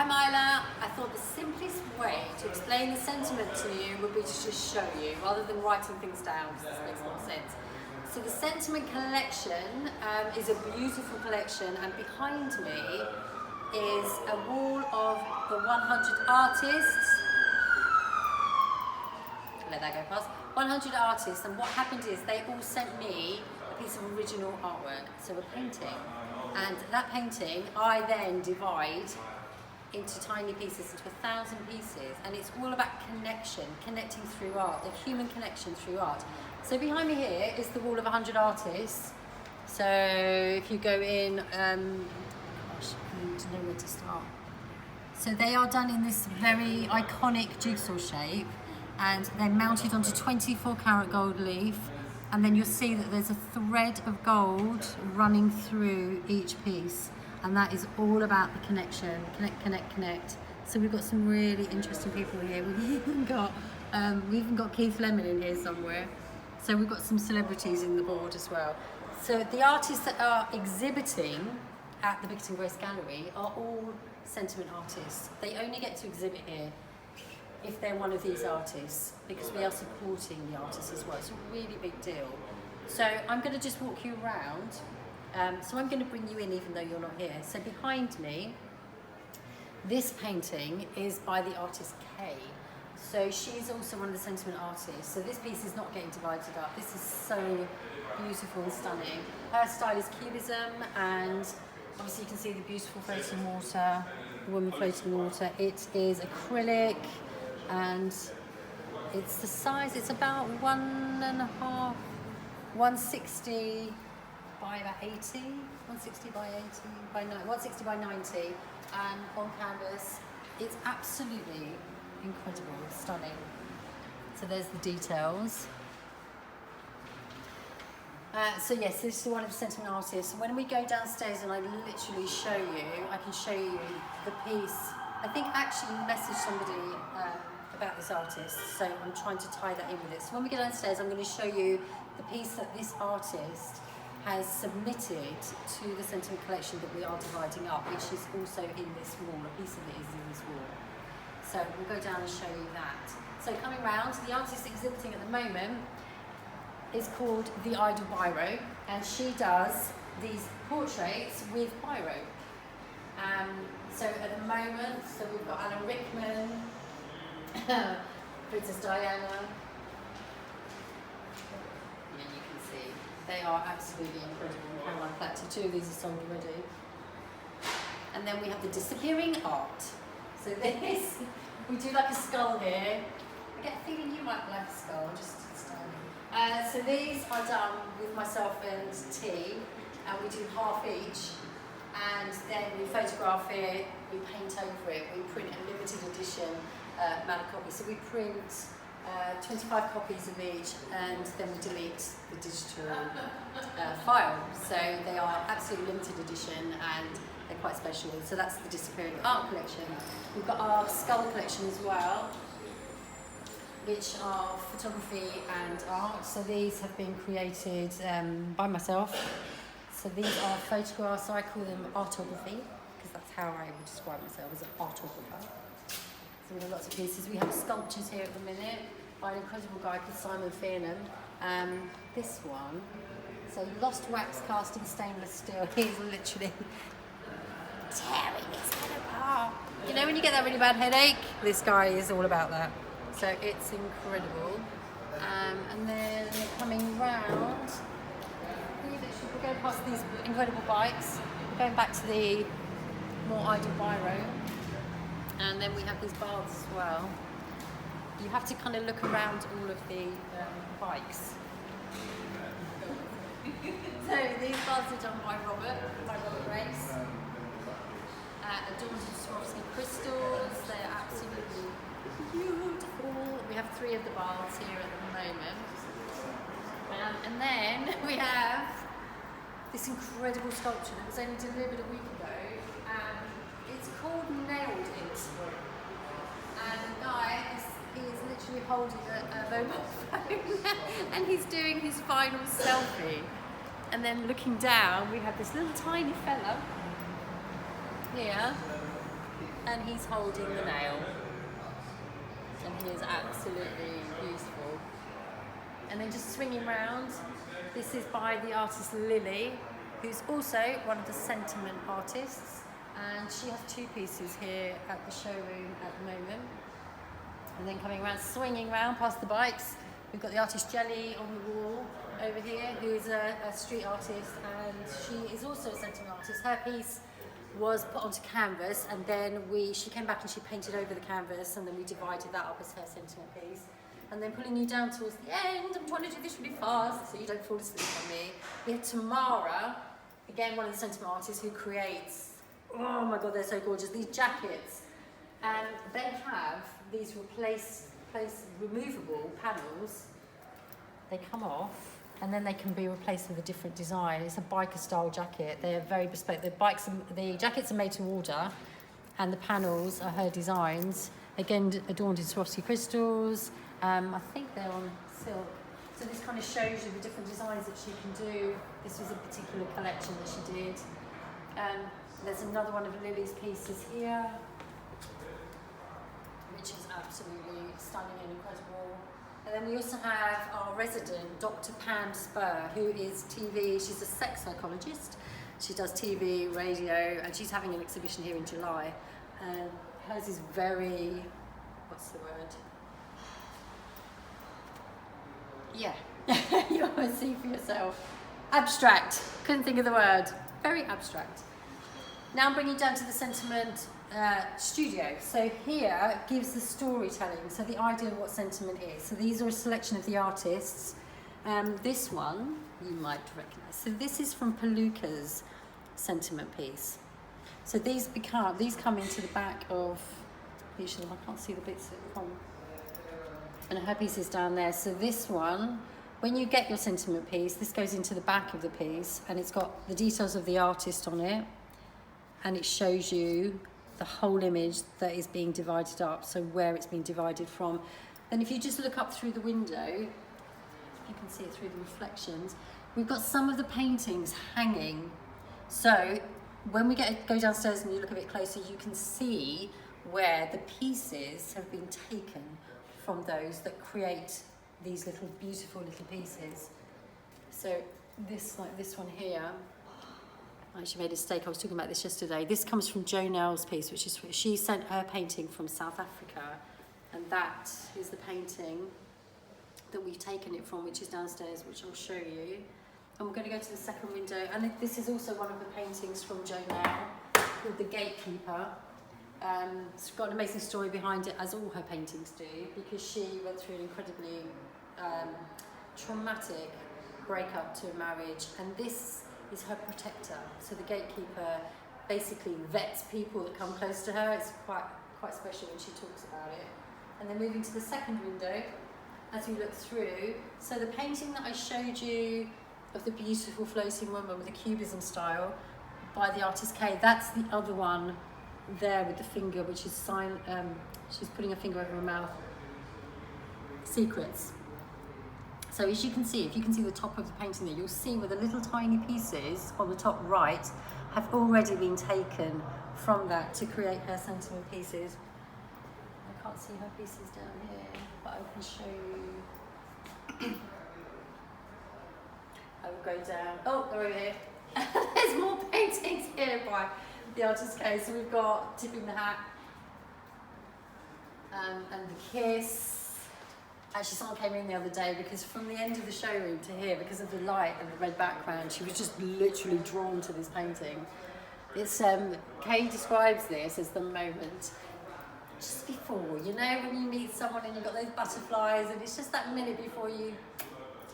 Hi Maila, I thought the simplest way to explain the sentiment to you would be to just show you, rather than writing things down, because this makes more sense. So the sentiment collection is a beautiful collection, and behind me is a wall of the 100 artists. Let that go past. 100 artists, and what happened is they all sent me a piece of original artwork, so a painting. And that painting I then divide into tiny pieces, into 1,000 pieces, and it's all about connection, connecting through art, the human connection through art. So behind me here is the wall of 100 artists. So if you go in, gosh, I need to know where to start. So they are done in this very iconic jigsaw shape, and they're mounted onto 24 karat gold leaf, and then you'll see that there's a thread of gold running through each piece. And that is all about the connection, connect. So we've got some really interesting people here. We've even got Keith Lemon in here somewhere. So we've got some celebrities in the board as well. So the artists that are exhibiting at the Bickerton Grace Gallery are all sentiment artists. They only get to exhibit here if they're one of these artists, because we are supporting the artists as well. It's a really big deal. So I'm going to just walk you around. So I'm going to bring you in even though you're not here. So behind me, this painting is by the artist Kay. So she's also one of the sentiment artists. So this piece is not getting divided up. This is so beautiful and stunning. Her style is cubism, and obviously you can see the beautiful floating water, the woman floating water. It is acrylic, and it's the size, it's about 160 by about 80, 160 by 80, by 160 by 90, and on canvas. It's absolutely incredible, stunning. So there's the details. So yes, this is one of the sentiment artists. When we go downstairs and I literally show you, I can show you the piece. I think I actually messaged somebody about this artist, so I'm trying to tie that in with it. So when we go downstairs, I'm going to show you the piece that this artist has submitted to the sentiment collection that we are dividing up, which is also in this wall. A piece of it is in this wall. So we'll go down and show you that. So coming round, the artist exhibiting at the moment is called the Idol Biro, and she does these portraits with biro. So at the moment, so we've got Alan Rickman, Princess Diana. They are absolutely incredible. Caroline Platter, 2 of these are sold already. And then we have the disappearing art. So this, we do like a skull here. I get a feeling you might like a skull, just stunning. So these are done with myself and T, and we do half each. And then we photograph it, we paint over it, we print a limited edition amount of copies. So we print 25 copies of each, and then we delete the digital file. So they are absolutely limited edition, and they're quite special. So that's the disappearing art collection. We've got our skull collection as well, which are photography and art. So these have been created by myself. So these are photographs, so I call them artography, because that's how I would describe myself, as an artographer. So we have lots of pieces. We have sculptures here at the minute by an incredible guy called Simon Fearnham. This one, so lost wax cast in stainless steel. He's literally tearing his head apart. You know when you get that really bad headache? This guy is all about that. So it's incredible. And then coming round, we'll go past these incredible bikes. We're going back to the more Idol Biro. And then we have these baths as well. You have to kind of look around all of the bikes. So these baths are done by Maila Reeves. Adorned with Swarovski crystals. They're absolutely beautiful. We have 3 of the baths here at the moment. And then we have this incredible sculpture that was only delivered a week ago. It's called Nailed It. And the guy is literally holding a mobile phone and he's doing his final selfie. And then looking down, we have this little tiny fella here and he's holding the nail. And he is absolutely beautiful. And then just swinging round, this is by the artist Lily, who's also one of the sentiment artists. And she has two pieces here at the showroom at the moment. And then coming around, swinging around past the bikes, we've got the artist Jelly on the wall over here, who is a street artist, and she is also a sentiment artist. Her piece was put onto canvas, and then she came back and she painted over the canvas, and then we divided that up as her sentiment piece. And then pulling you down towards the end, I'm trying to do this really fast so you don't fall asleep on me. We have Tamara, again one of the sentiment artists, who creates, oh my god, they're so gorgeous, these jackets. And they have these removable panels. They come off and then they can be replaced with a different design. It's a biker style jacket. They are very bespoke. The jackets are made to order, and the panels are her designs. Again, adorned in Swarovski crystals. I think they're on silk. So this kind of shows you the different designs that she can do. This was a particular collection that she did. There's another one of Lily's pieces here, which is absolutely stunning and incredible. And then we also have our resident, Dr. Pam Spur, who is TV, she's a sex psychologist. She does TV, radio, and she's having an exhibition here in July. Hers is very, what's the word? Yeah, you always see for yourself. Abstract, couldn't think of the word. Very abstract. Now I'm bringing you down to the sentiment studio. So here gives the storytelling, so the idea of what sentiment is. So these are a selection of the artists. This one you might recognise. So this is from Palooka's sentiment piece. So these come into the back of each of them. I can't see the bits from. And her piece is down there. So this one, when you get your sentiment piece, this goes into the back of the piece, and it's got the details of the artist on it, and it shows you the whole image that is being divided up, so where it's being divided from. And if you just look up through the window, you can see it through the reflections, we've got some of the paintings hanging. So when we go downstairs and you look a bit closer, you can see where the pieces have been taken from those that create these little beautiful little pieces. So this, like this one here, I actually made a mistake, I was talking about this yesterday. This comes from Jo Nell's piece, which is, she sent her painting from South Africa, and that is the painting that we've taken it from, which is downstairs, which I'll show you. And we're going to go to the second window, and this is also one of the paintings from Jo Nell, called The Gatekeeper. It's got an amazing story behind it, as all her paintings do, because she went through an incredibly traumatic breakup to a marriage, and this is her protector. So the gatekeeper basically vets people that come close to her. It's quite special when she talks about it. And then moving to the second window, as we look through, so the painting that I showed you of the beautiful floating woman with the cubism style by the artist Kay, that's the other one there with the finger, which is she's putting a finger over her mouth. Secrets. So as you can see, if you can see the top of the painting there, you'll see where the little tiny pieces on the top right have already been taken from that to create her sentiment pieces. I can't see her pieces down here, but I can show you. I will go down. Oh, they're over here. There's more paintings here by the artist case. So we've got Tipping the Hat and The Kiss. Actually, someone came in the other day because from the end of the showroom to here, because of the light and the red background, she was just literally drawn to this painting. It's Kay describes this as the moment just before, you know, when you meet someone and you've got those butterflies, and it's just that minute before you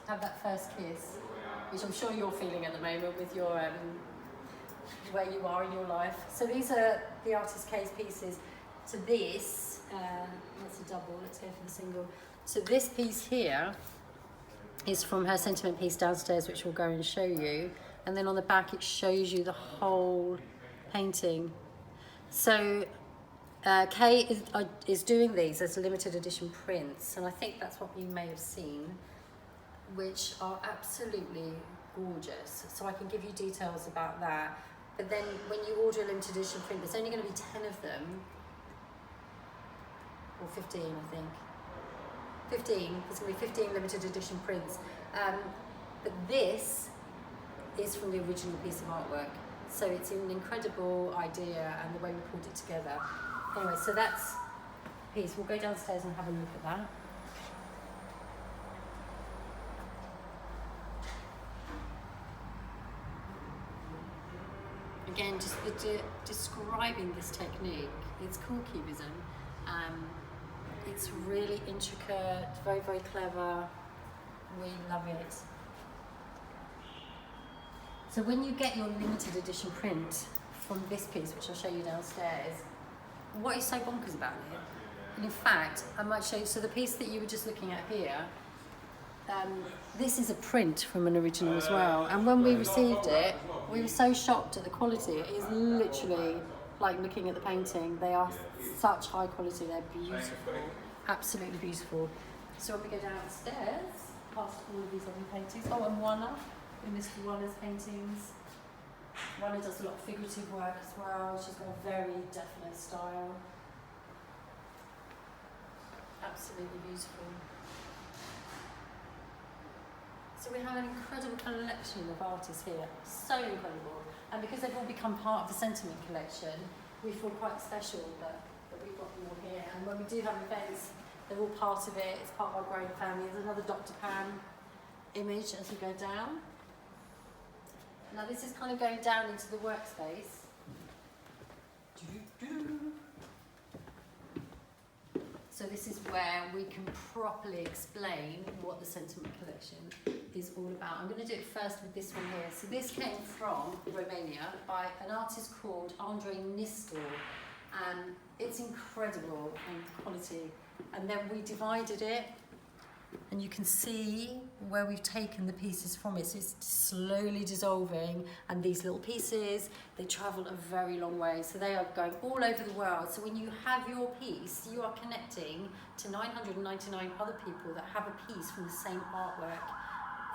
have that first kiss, which I'm sure you're feeling at the moment with your where you are in your life. So these are the artist Kay's pieces. So this, that's a double, let's go for the single. So this piece here is from her sentiment piece downstairs, which we'll go and show you. And then on the back, it shows you the whole painting. So Kay is doing these as limited edition prints, and I think that's what you may have seen, which are absolutely gorgeous. So I can give you details about that. But then when you order a limited edition print, there's only going to be 10 of them, or 15, I think. 15, there's going to be 15 limited edition prints. But this is from the original piece of artwork. So it's an incredible idea and the way we pulled it together. Anyway, so that's the piece. We'll go downstairs and have a look at that. Again, just describing this technique, it's called cubism. It's really intricate, very, very clever. We love it. So when you get your limited edition print from this piece, which I'll show you downstairs, what is so bonkers about it? And in fact, I might show you, so the piece that you were just looking at here, this is a print from an original as well. And when we received it, we were so shocked at the quality. It is literally like looking at the painting. They are such high quality, they're beautiful, absolutely beautiful. So when we go downstairs, past all of these lovely paintings, oh, and Wana, in Mr. Wana's paintings. Wana does a lot of figurative work as well. She's got a very definite style. Absolutely beautiful. So we have an incredible collection of artists here, so incredible. And because they've all become part of the Sentiment collection, we feel quite special that we've got them all here. And when we do have events, they're all part of it. It's part of our growing family. There's another Dr. Pan image as we go down. Now this is kind of going down into the workspace. So this is where we can properly explain what the Sentiment collection is all about. I'm going to do it first with this one here. So this came from Romania by an artist called Andrei Nistor. It's incredible in quality. And then we divided it, and you can see where we've taken the pieces from it. So it's slowly dissolving, and these little pieces, they travel a very long way. So they are going all over the world. So when you have your piece, you are connecting to 999 other people that have a piece from the same artwork.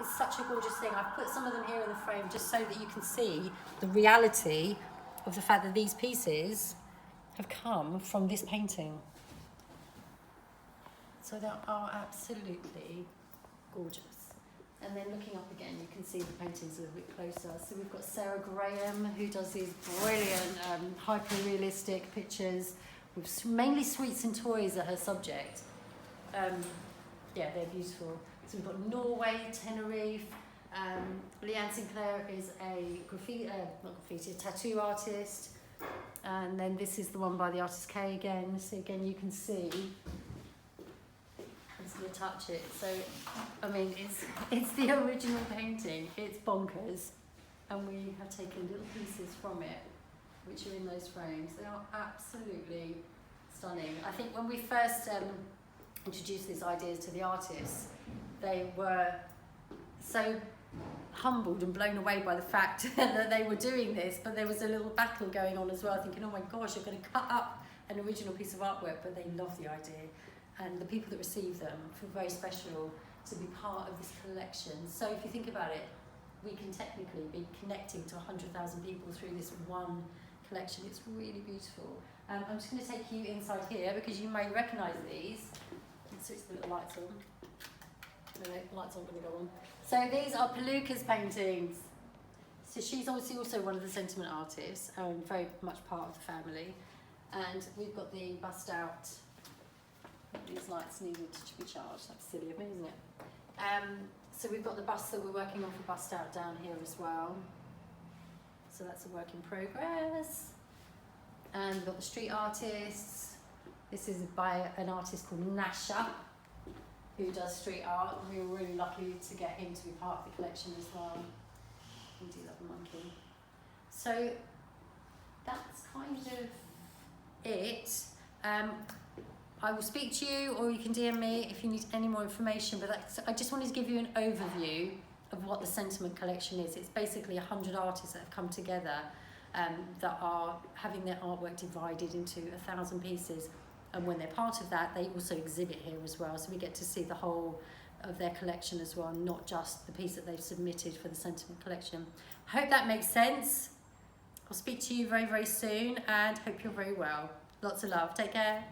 It's such a gorgeous thing. I've put some of them here in the frame just so that you can see the reality of the fact that these pieces have come from this painting. So they are absolutely gorgeous. And then looking up again, you can see the paintings a little bit closer. So we've got Sarah Graham, who does these brilliant, hyper-realistic pictures with mainly sweets and toys are her subject. Yeah, they're beautiful. So we've got Norway, Tenerife. Leanne Sinclair is a a tattoo artist. And then this is the one by the artist Kay again. So again, you can see. I'm just going to touch it. So, I mean, it's the original painting. It's bonkers. And we have taken little pieces from it, which are in those frames. They are absolutely stunning. I think when we first introduced these ideas to the artists, they were so humbled and blown away by the fact that they were doing this, but there was a little battle going on as well, thinking, oh my gosh, you're going to cut up an original piece of artwork, but they love the idea. And the people that receive them feel very special to be part of this collection. So if you think about it, we can technically be connecting to 100,000 people through this one collection. It's really beautiful. I'm just going to take you inside here because you may recognise these. Let's switch the little lights on. No, lights aren't going to go on. So these are Palooka's paintings. So she's obviously also one of the Sentiment artists, very much part of the family. And we've got the bust out. These lights needed to be charged. That's silly of me, isn't it? So we've got the bust that we're working on for bust out down here as well. So that's a work in progress. And we've got the street artists. This is by an artist called Nasha, who does street art. We were really lucky to get him to be part of the collection as well. We do love a monkey. So that's kind of it. I will speak to you, or you can DM me if you need any more information, but I just wanted to give you an overview of what the Sentiment collection is. It's basically 100 artists that have come together that are having their artwork divided into 1,000 pieces, and when they're part of that, they also exhibit here as well, so we get to see the whole of their collection as well, not just the piece that they've submitted for the Sentiment collection. I hope that makes sense. I'll speak to you very, very soon, and hope you're very well. Lots of love. Take care.